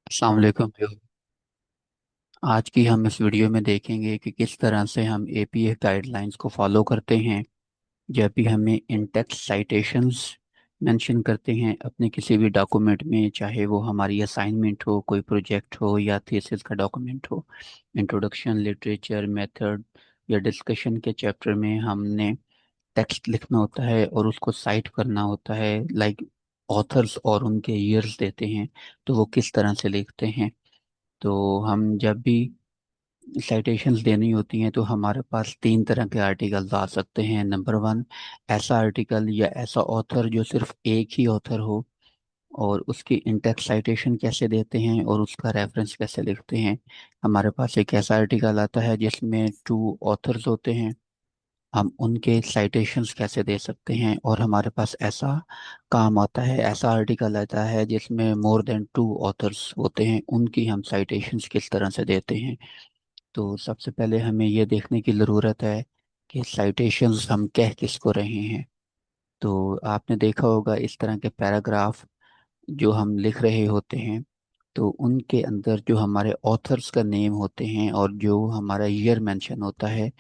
अस्सलाम वालेकुम भाइयों। आज की हम इस वीडियो में देखेंगे कि किस तरह से हम एपीए गाइडलाइंस को फॉलो करते हैं जब भी हमें इन टेक्स्ट साइटेशंस मेंशन करते हैं अपने किसी भी डॉक्यूमेंट में, चाहे वो हमारी असाइनमेंट हो, कोई प्रोजेक्ट हो या थीसिस का डॉक्यूमेंट हो। इंट्रोडक्शन, लिटरेचर, मेथड या डिस्कशन के चैप्टर में हमने टेक्स्ट लिखना होता है और उसको साइट करना होता है, लाइक ऑथर्स और उनके ईयर्स देते हैं तो वो किस तरह से लिखते हैं। तो हम जब भी साइटेशंस देनी होती हैं तो हमारे पास तीन तरह के आर्टिकल्स आ सकते हैं। नंबर वन, ऐसा आर्टिकल या ऐसा ऑथर जो सिर्फ एक ही ऑथर हो और उसकी इंटेक्स्ट साइटेशन कैसे देते हैं और उसका रेफरेंस कैसे लिखते हैं। हमारे पास एक ऐसा आर्टिकल आता है जिसमें टू ऑथर्स होते हैं, हम उनके साइटेशंस कैसे दे सकते हैं। और हमारे पास ऐसा काम आता है, ऐसा आर्टिकल आता है जिसमें मोर देन टू ऑथर्स होते हैं, उनकी हम साइटेशंस किस तरह से देते हैं। तो सबसे पहले हमें ये देखने की ज़रूरत है कि साइटेशंस हम कह किसको रहे हैं। तो आपने देखा होगा इस तरह के पैराग्राफ जो हम लिख रहे होते हैं तो उनके अंदर जो हमारे ऑथर्स का नेम होते हैं और जो हमारा ईयर मेंशन होता है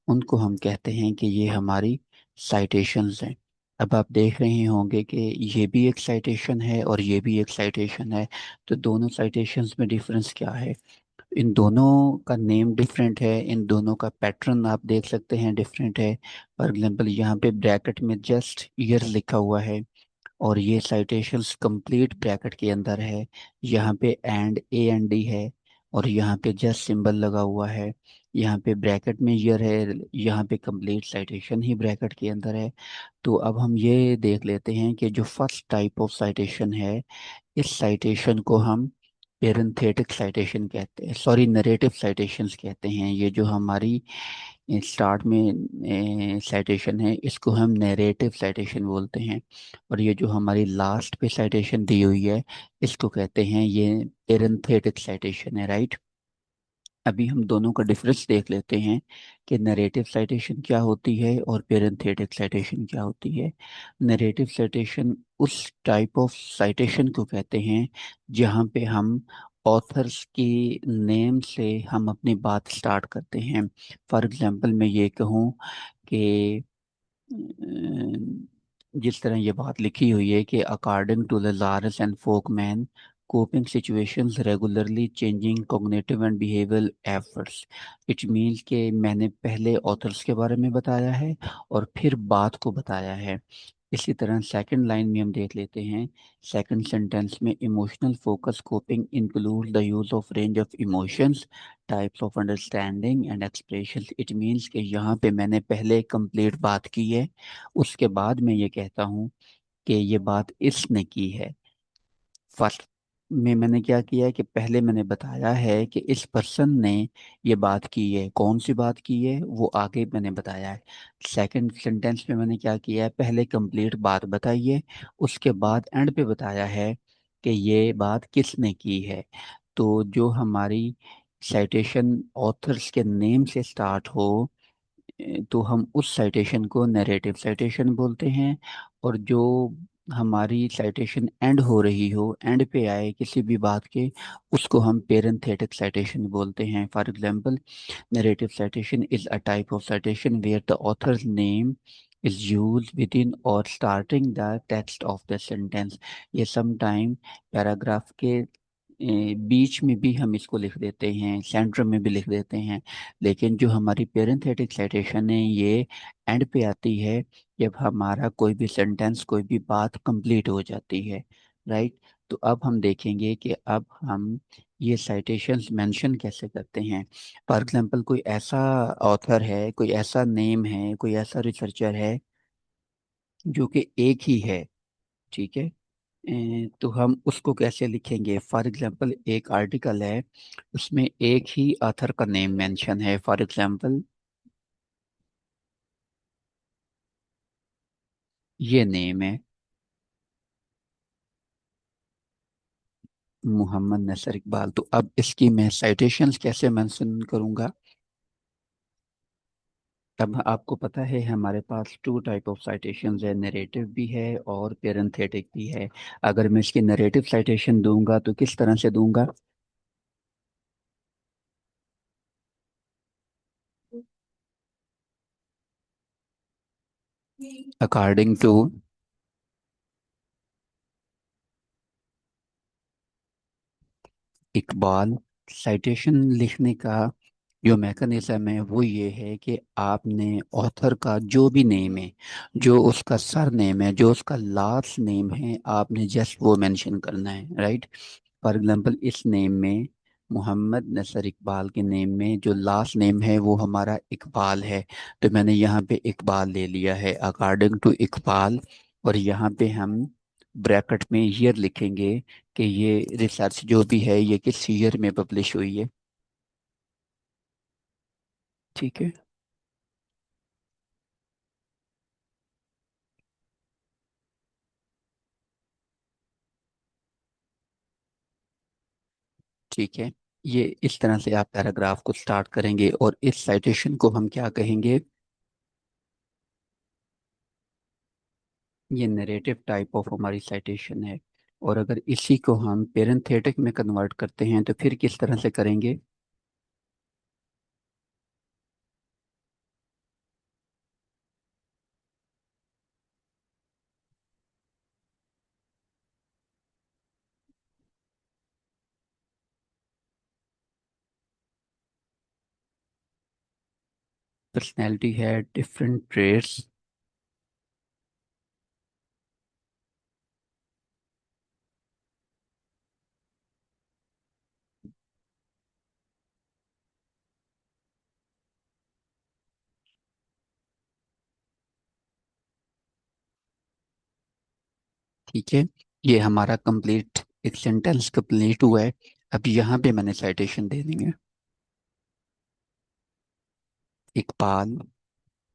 उनको हम कहते हैं कि ये हमारी साइटेशंस हैं। अब आप देख रहे होंगे कि ये भी एक साइटेशन है और ये भी एक साइटेशन है। तो दोनों साइटेशंस में डिफरेंस क्या है? इन दोनों का नेम डिफरेंट है, इन दोनों का पैटर्न आप देख सकते हैं डिफरेंट है। फॉर एग्जांपल यहाँ पे ब्रैकेट में जस्ट ईयर लिखा हुआ है और ये साइटेशंस कंप्लीट ब्रैकेट के अंदर है। यहाँ पे एंड डी है और यहाँ पे जस्ट सिंबल लगा हुआ है। यहाँ पे ब्रैकेट में ईयर है, यहाँ पे कंप्लीट साइटेशन ही ब्रैकेट के अंदर है। तो अब हम ये देख लेते हैं कि जो फर्स्ट टाइप ऑफ साइटेशन है, इस साइटेशन को हम पेरेंथेटिक साइटेशन कहते हैं, सॉरी नरेटिव साइटेशंस कहते हैं। ये जो हमारी स्टार्ट में साइटेशन है इसको हम नरेटिव साइटेशन बोलते हैं। और ये जो हमारी लास्ट पे साइटेशन दी हुई है इसको कहते हैं ये पेरेंथेटिक साइटेशन है, राइट। अभी हम दोनों का डिफरेंस देख लेते हैं कि नरेटिव साइटेशन क्या होती है और पेरेंथेटिक साइटेशन क्या होती है। नरेटिव साइटेशन उस टाइप ऑफ साइटेशन को कहते हैं जहाँ पे हम ऑथर्स की नेम से हम अपनी बात स्टार्ट करते हैं। फॉर एग्जांपल मैं ये कहूँ कि जिस तरह ये बात लिखी हुई है कि according to Lazarus and Folkman coping situations regularly changing cognitive and behavioural efforts. It means कि मैंने पहले ऑथर्स के बारे में बताया है और फिर बात को बताया है। इसी तरह सेकंड लाइन में हम देख लेते हैं, सेकंड सेंटेंस में emotional focus coping include the use of range of emotions, types of understanding and expressions. It means कि यहाँ पे मैंने पहले कंप्लीट बात की है, उसके बाद मैं ये कहता हूँ कि ये बात इसने की है। फर्स्ट में मैंने क्या किया है कि पहले मैंने बताया है कि इस पर्सन ने ये बात की है, कौन सी बात की है वो आगे मैंने बताया है। सेकंड सेंटेंस में मैंने क्या किया है, पहले कंप्लीट बात बताई है, उसके बाद एंड पे बताया है कि ये बात किसने की है। तो जो हमारी साइटेशन ऑथर्स के नेम से स्टार्ट हो तो हम उस साइटेशन को नैरेटिव साइटेशन बोलते हैं। और जो हमारी साइटेशन एंड हो रही हो, एंड पे आए किसी भी बात के, उसको हम पेरेंथेटिक साइटेशन बोलते हैं। For example, narrative citation is a type of citation where the author's name is used within or starting the text of the sentence। ये sometime पैराग्राफ के बीच में भी हम इसको लिख देते हैं, सेंटर में भी लिख देते हैं। लेकिन जो हमारी पेरेंथेटिक साइटेशन है ये एंड पे आती है जब हमारा कोई भी सेंटेंस, कोई भी बात कंप्लीट हो जाती है, राइट। तो अब हम देखेंगे कि अब हम ये साइटेशंस मेंशन कैसे करते हैं। फॉर एग्जांपल, कोई ऐसा ऑथर है, कोई ऐसा नेम है, कोई ऐसा रिसर्चर है जो कि एक ही है, ठीक है। तो हम उसको कैसे लिखेंगे? फॉर एग्जांपल, एक आर्टिकल है उसमें एक ही ऑथर का नेम मेंशन है। फॉर एग्जांपल, ये नेम है मोहम्मद नसर इकबाल। तो अब इसकी मैं साइटेशंस कैसे मेंशन करूंगा? अब आपको पता है हमारे पास टू टाइप ऑफ साइटेशंस है, नरेटिव भी है और पेरेंथेटिक भी है। अगर मैं इसकी नरेटिव साइटेशन दूंगा तो किस तरह से दूंगा? According to Iqbal. साइटेशन लिखने का जो मैकेनिज्म है वो ये है कि आपने ऑथर का जो भी नेम है, जो उसका सर नेम है, जो उसका लास्ट नेम है, आपने जस्ट वो मेंशन करना है, राइट। फॉर एग्जांपल इस नेम में, मोहम्मद नसर इकबाल के नेम में जो लास्ट नेम है वो हमारा इकबाल है। तो मैंने यहाँ पे इकबाल ले लिया है, अकॉर्डिंग टू इकबाल। और यहाँ पे हम ब्रैकेट में ईयर लिखेंगे कि ये रिसर्च जो भी है ये किस ईयर में पब्लिश हुई है। ठीक है। ठीक है। ये इस तरह से आप पैराग्राफ को स्टार्ट करेंगे और इस साइटेशन को हम क्या कहेंगे? ये नरेटिव टाइप ऑफ हमारी साइटेशन है। और अगर इसी को हम पेरेंथेटिक में कन्वर्ट करते हैं तो फिर किस तरह से करेंगे? पर्सनैलिटी है डिफरेंट ट्रेड्स। ठीक है। ये हमारा कंप्लीट, एक सेंटेंस कंप्लीट हुआ है। अब यहाँ पे मैंने साइटेशन दे दी है। इकबाल,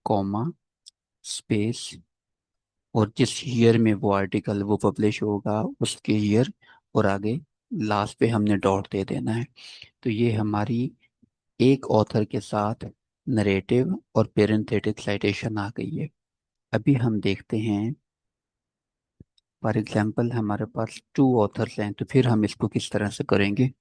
कॉमा, स्पेस, और जिस ईयर में वो आर्टिकल वो पब्लिश होगा उसके ईयर, और आगे लास्ट पे हमने डॉट दे देना है। तो ये हमारी एक ऑथर के साथ नरेटिव और पेरेंथेटिक साइटेशन आ गई है। अभी हम देखते हैं, फॉर एग्जांपल हमारे पास टू ऑथर्स हैं तो फिर हम इसको किस तरह से करेंगे?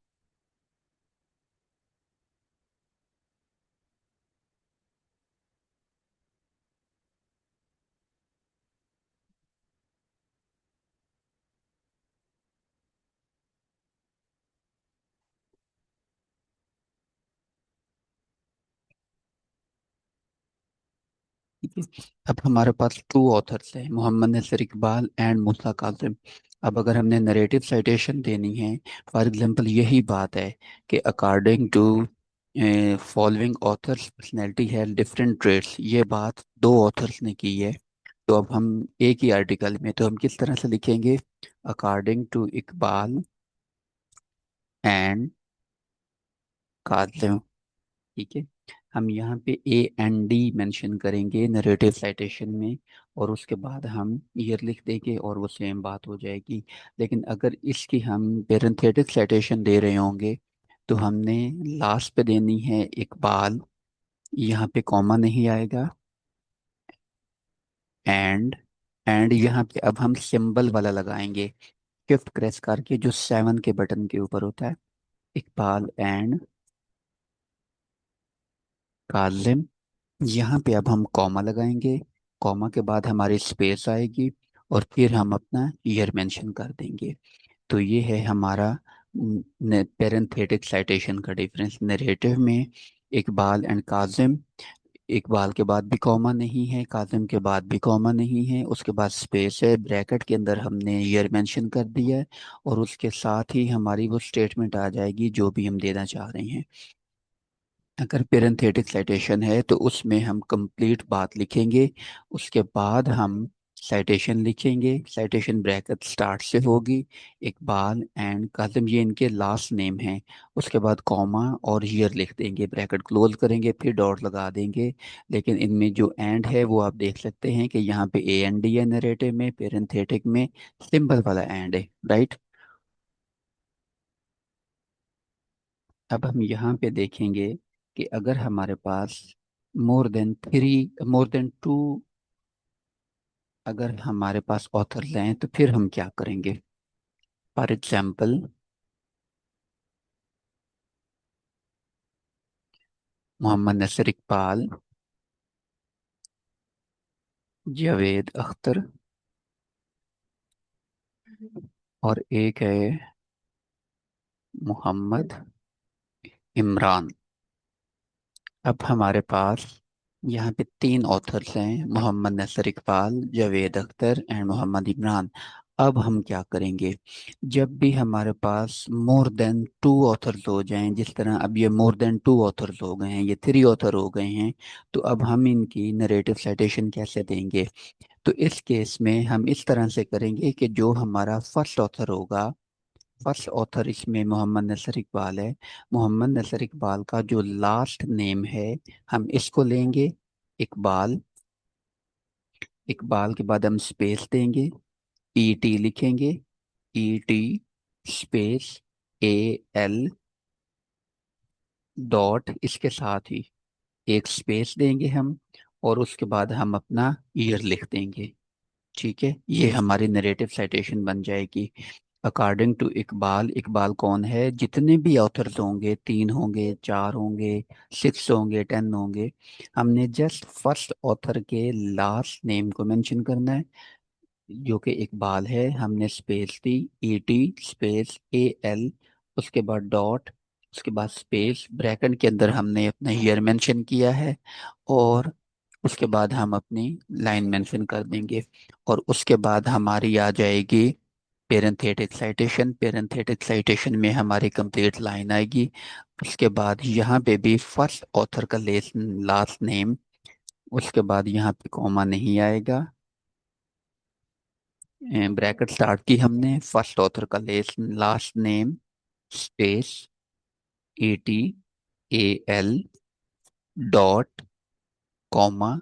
ठीक है। अब हमारे पास टू ऑथर्स हैं, मोहम्मद नसर इकबाल एंड मूसा काजिम। अब अगर हमने नरेटिव साइटेशन देनी है, फॉर एग्जांपल यही बात है कि according to following authors personality है डिफरेंट ट्रेड्स, ये बात दो ऑथर्स ने की है। तो अब हम एक ही आर्टिकल में, तो हम किस तरह से लिखेंगे? According to Iqbal and Kazim. ठीक है। हम यहाँ पे AND मेंशन करेंगे नरेटिव साइटेशन में, और उसके बाद हम ईयर लिख देंगे और वो सेम बात हो जाएगी। लेकिन अगर इसकी हम पेरेंथेटिक साइटेशन दे रहे होंगे तो हमने लास्ट पे देनी है इकबाल, यहाँ पे कॉमा नहीं आएगा, एंड। एंड यहाँ पे अब हम सिंबल वाला लगाएंगे, शिफ्ट प्रेस करके, जो 7 के बटन के ऊपर होता है। इकबाल एंड काजिम। यहाँ पे अब हम कॉमा लगाएंगे, कॉमा के बाद हमारी स्पेस आएगी, और फिर हम अपना ईयर मेंशन कर देंगे। तो ये है हमारा पेरेंथेटिक साइटेशन का डिफरेंस। नरेटिव में इकबाल एंड काजिम, इकबाल के बाद भी कॉमा नहीं है, काजिम के बाद भी कॉमा नहीं है, उसके बाद स्पेस है, ब्रैकेट के अंदर हमने ईयर मेंशन कर दिया है, और उसके साथ ही हमारी वो स्टेटमेंट आ जाएगी जो भी हम देना चाह रहे हैं। अगर पेरेंथेटिक साइटेशन है तो उसमें हम कंप्लीट बात लिखेंगे, उसके बाद हम साइटेशन लिखेंगे। साइटेशन ब्रैकेट स्टार्ट से होगी, इकबाल एंड कासिम ये इनके लास्ट नेम हैं। उसके बाद कॉमा और ईयर लिख देंगे, ब्रैकेट क्लोज करेंगे, फिर डॉट लगा देंगे। लेकिन इनमें जो एंड है वो आप देख सकते हैं कि यहाँ पे AND है नरेटिव में, पेरेंथेटिक में सिंबल वाला एंड है, राइट। अब हम यहाँ पे देखेंगे कि अगर हमारे पास more than three, more than two अगर हमारे पास ऑथर्स हैं तो फिर हम क्या करेंगे? फॉर एग्जाम्पल, मोहम्मद नसर इकबाल, जावेद अख्तर, और एक है मोहम्मद इमरान। अब हमारे पास यहाँ पे तीन ऑथर्स हैं, मोहम्मद नसर इकबाल, जावेद अख्तर एंड मोहम्मद इमरान। अब हम क्या करेंगे? जब भी हमारे पास मोर देन टू ऑथर्स हो जाएं, जिस तरह अब ये मोर देन टू ऑथर्स हो गए हैं, ये थ्री ऑथर हो गए हैं, तो अब हम इनकी नरेटिव साइटेशन कैसे देंगे? तो इस केस में हम इस तरह से करेंगे कि जो हमारा फर्स्ट ऑथर होगा, फर्स्ट ऑथर इसमें मोहम्मद नसर इकबाल है, मोहम्मद नसर इकबाल का जो लास्ट नेम है हम इसको लेंगे, इकबाल। इकबाल के बाद हम स्पेस देंगे, ईटी लिखेंगे, ईटी स्पेस एल डॉट, इसके साथ ही एक स्पेस देंगे हम, और उसके बाद हम अपना ईयर लिख देंगे। ठीक है, ये हमारी नरेटिव साइटेशन बन जाएगी। अकॉर्डिंग टू इकबाल, इकबाल कौन है? जितने भी ऑथर्स होंगे, तीन होंगे, चार होंगे, सिक्स होंगे, टेन होंगे, हमने जस्ट फर्स्ट ऑथर के लास्ट नेम को मेंशन करना है, जो कि इकबाल है। हमने स्पेस दी, ईटी स्पेस एल, उसके बाद डॉट, उसके बाद स्पेस, ब्रैकेट के अंदर हमने अपना ईयर मेंशन किया है, और उसके बाद हम अपनी लाइन मेंशन कर देंगे, और उसके बाद हमारी आ जाएगी पेरेंथेटिक साइटेशन। पेरेंथेटिक साइटेशन में हमारी कंप्लीट लाइन आएगी। उसके बाद यहाँ पे भी फर्स्ट ऑथर का लास्ट नेम, उसके बाद यहाँ पे कॉमा नहीं आएगा, ब्रैकेट स्टार्ट की हमने, फर्स्ट ऑथर का last name space eighty L dot comma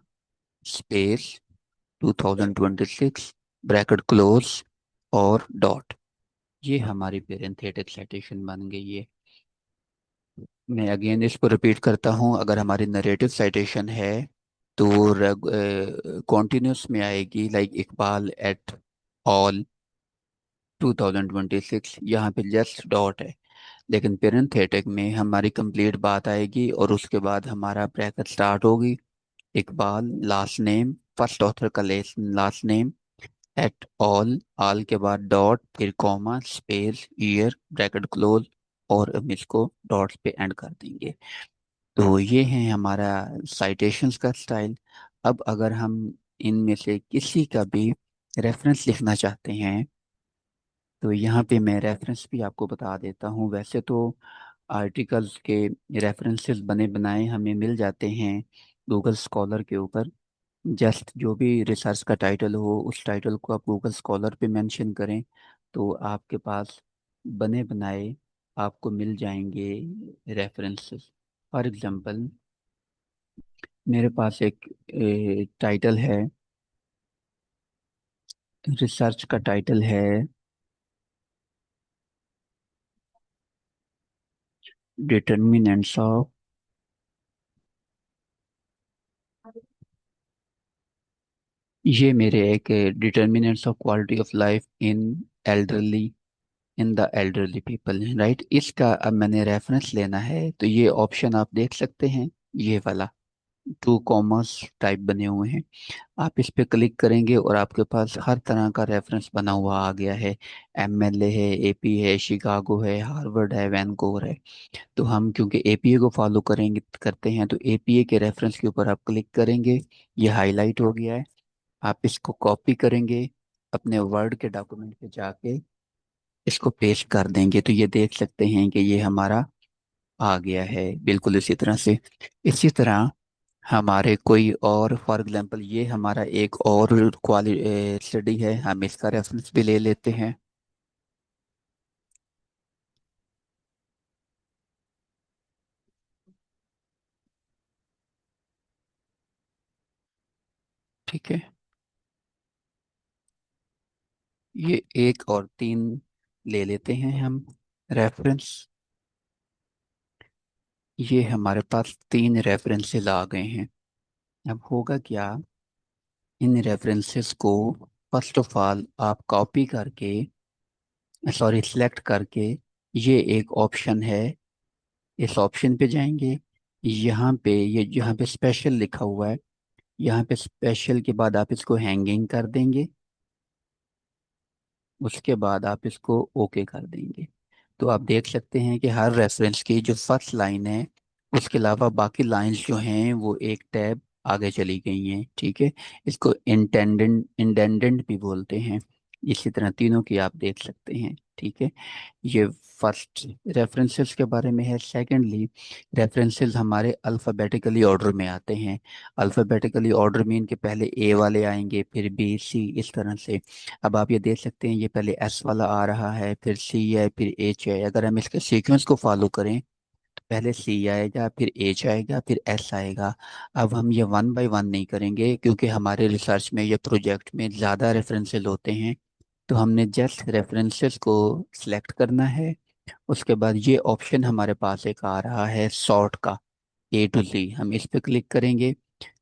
space 2026 bracket close और डॉट। ये हमारी पेरेंथेटिक साइटेशन बन गई है। मैं अगेन इसको रिपीट करता हूँ, अगर हमारी नरेटिव साइटेशन है तो कॉन्टिन्यूस में आएगी, लाइक इकबाल एट ऑल 2026, यहाँ पे जस्ट डॉट है। लेकिन पेरेंथेटिक में हमारी कंप्लीट बात आएगी, और उसके बाद हमारा ब्रैकेट स्टार्ट होगी, Iqbal last name, first author का लास्ट नेम, एट ऑल के बाद डॉट, फिर comma space year bracket close, और हम इसको डॉट्स पे एंड कर देंगे। तो ये है हमारा साइटेशंस का स्टाइल। अब अगर हम इनमें से किसी का भी रेफरेंस लिखना चाहते हैं, तो यहाँ पे मैं रेफरेंस भी आपको बता देता हूँ। वैसे तो आर्टिकल्स के रेफरेंसेस बने बनाए हमें मिल जाते हैं गूगल स्कॉलर के ऊपर। जस्ट जो भी रिसर्च का टाइटल हो, उस टाइटल को आप गूगल स्कॉलर पे मेंशन करें, तो आपके पास बने बनाए आपको मिल जाएंगे रेफरेंसेस। फॉर एग्जांपल, मेरे पास एक टाइटल है, रिसर्च का टाइटल है डिटर्मिनेंट्स ऑफ, ये मेरे एक determinants of quality of life in elderly, in the elderly people, right. इसका अब मैंने रेफरेंस लेना है, तो ये ऑप्शन आप देख सकते हैं, ये वाला टू कॉमर्स टाइप बने हुए हैं। आप इस पे क्लिक करेंगे और आपके पास हर तरह का रेफरेंस बना हुआ आ गया है। एमएलए है, एपी है, शिकागो है, हार्वर्ड है, वैनकूवर है। तो हम क्योंकि एपीए को फॉलो करेंगे करते हैं, तो एपीए के रेफरेंस के ऊपर आप क्लिक करेंगे, ये हाईलाइट हो गया है। आप इसको कॉपी करेंगे, अपने वर्ड के डॉक्यूमेंट पे जाके इसको पेस्ट कर देंगे, तो ये देख सकते हैं कि ये हमारा आ गया है बिल्कुल इसी तरह से। इसी तरह हमारे कोई और, फॉर एग्जांपल ये हमारा एक और क्वालि स्टडी है, हम इसका रेफरेंस भी ले लेते हैं। ठीक है, ये एक और तीन ले लेते हैं हम रेफरेंस। ये हमारे पास तीन रेफरेंसेस आ गए हैं। अब होगा क्या, इन रेफरेंसेस को फर्स्ट ऑफ ऑल आप कॉपी करके, सॉरी सिलेक्ट करके, ये एक ऑप्शन है, इस ऑप्शन पे जाएंगे। यहाँ पे ये यहाँ पे स्पेशल लिखा हुआ है, यहाँ पे स्पेशल के बाद आप इसको हैंगिंग कर देंगे। उसके बाद आप इसको ओके कर देंगे। तो आप देख सकते हैं कि हर रेफरेंस की जो फर्स्ट लाइन है, उसके अलावा बाकी लाइंस जो हैं वो एक टैब आगे चली गई हैं। ठीक है, इसको इंडेंडेंट भी बोलते हैं। इसी तरह तीनों की आप देख सकते हैं। ठीक है, ये फर्स्ट रेफरेंसेस के बारे में है। सेकेंडली, रेफरेंसेस हमारे अल्फ़ाबेटिकली ऑर्डर में आते हैं। अल्फ़ाबेटिकली ऑर्डर में इनके पहले ए वाले आएंगे, फिर बी, सी, इस तरह से। अब आप ये देख सकते हैं, ये पहले एस वाला आ रहा है, फिर सी है, फिर एच है। अगर हम इसके सीक्वेंस को फॉलो करें तो पहले सी आएगा, फिर एच आएगा, फिर एस आएगा। अब हम ये वन बाय वन नहीं करेंगे, क्योंकि हमारे रिसर्च में या प्रोजेक्ट में ज़्यादा रेफरेंसेस होते हैं। तो हमने जस्ट रेफरेंसेस को सिलेक्ट करना है। उसके बाद ये ऑप्शन हमारे पास एक आ रहा है सॉर्ट का, ए टू जी, हम इस पे क्लिक करेंगे।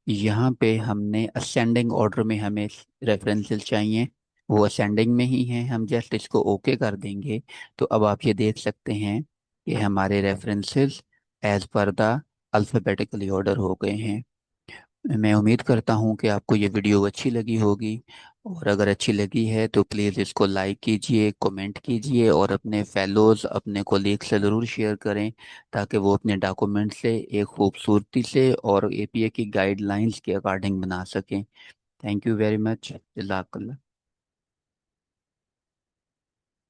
यहाँ पे हमने असेंडिंग ऑर्डर में हमें रेफरेंसेस चाहिए, वो असेंडिंग में ही हैं, हम जस्ट इसको ओके कर देंगे। तो अब आप ये देख सकते हैं कि हमारे references as per the alphabetically order हो गए हैं। मैं उम्मीद करता हूँ कि आपको ये वीडियो अच्छी लगी होगी, और अगर अच्छी लगी है तो प्लीज़ इसको लाइक कीजिए, कमेंट कीजिए, और अपने फेलोज़, अपने कोलीग से ज़रूर शेयर करें, ताकि वो अपने डॉक्यूमेंट से एक खूबसूरती से और एपीए की गाइडलाइंस के अकॉर्डिंग बना सकें। Thank you very much. जज़ाकल्लाह।